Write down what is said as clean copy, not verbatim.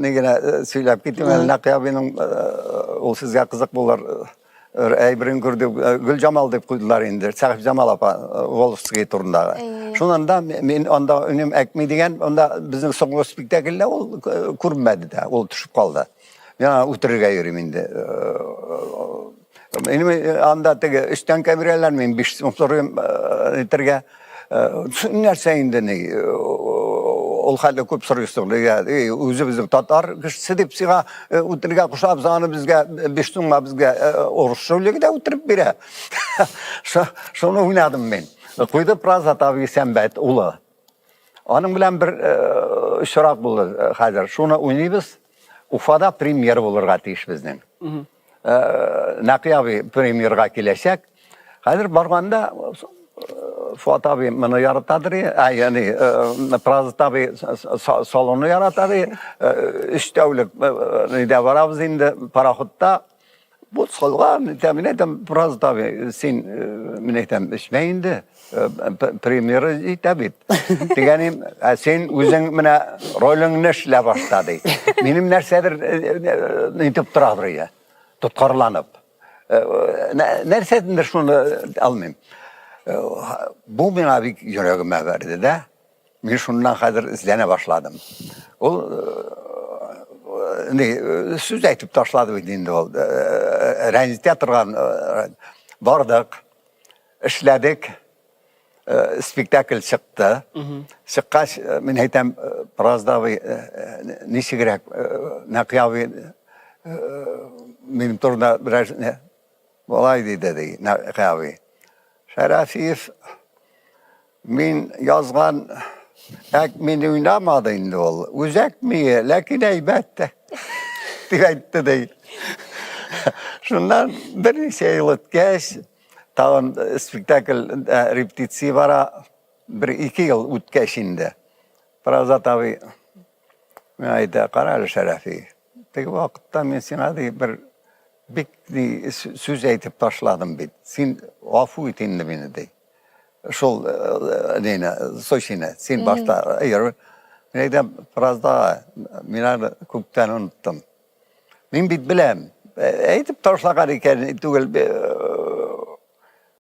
Negene söylep gittim. Nakya benim o sizge kızık bolar. Aybirin gördü Gül Jamal dep koydular indi. Sahip Jamal apa Wolfsgate turunda. Şundan men onda önüm ekmi degen onda bizning soňgu spektakelde ol kurmady da, ol düşüp kaldı. Yana uturga yürüyüm indi. Benim anda tege işten kabireler men bir soruyorum neterge nerse indi ne ol halde köp soruyorsun. Özü bizim Tatar kişisi dep siga uturga kuşap zanı bizge beştunga bizge oruç söylegi de uturup bire. Şonu oynadım men. Koydu praza tabi sembet ula. Onun bilen bir şorak buldu hazır. Şunu oynayız. Ufada premier olurga tiyiş bizden. Nakiyavi premierga kelesek. Hazır barganda Fuat abi beni yaratadır ya, yani praza tabi salonu yaratadır. İştevlik ne varabız indi parahotta. Bu salgan temin edem praza tabi sen minetem işmeyindi. Premieri tabi. Yani sen özün mine rolün neşle başladı. Benim nersedir nitip duradır ya. Tutkarlanıp. Nersedir şunu almayayım. Bu ben abi yüreğime verdi de. Ben şundan kadar izlene başladım. O söz aytıp taşladı bildiğinde oldu. Rencide yatırgan vardık, işledik. Spektakl çıktı. Çıkkaç men heytem birazda bir nişi gerek nakiyavi benim turda biraz olaydı dedi nakiyavi. Şerefif min yazgan min oynamadı indi ol. Uzak mı? Lakin elbette. Diyetti değil. Şundan bir şey yıl ötkeş. Tamam spektakl repetisi var. Bir iki yıl ötkeşinde. Praza tabi ayda karar şerefi. Tek vakitte men sana bir bir söz aytıp taşladım bit. Sen afu etindi beni de. Şol neyine, soşine. Sen başta ayır. Neyden biraz daha minar kuktan unuttum. Ben bit bilem. Aytıp taşlagan iken tugel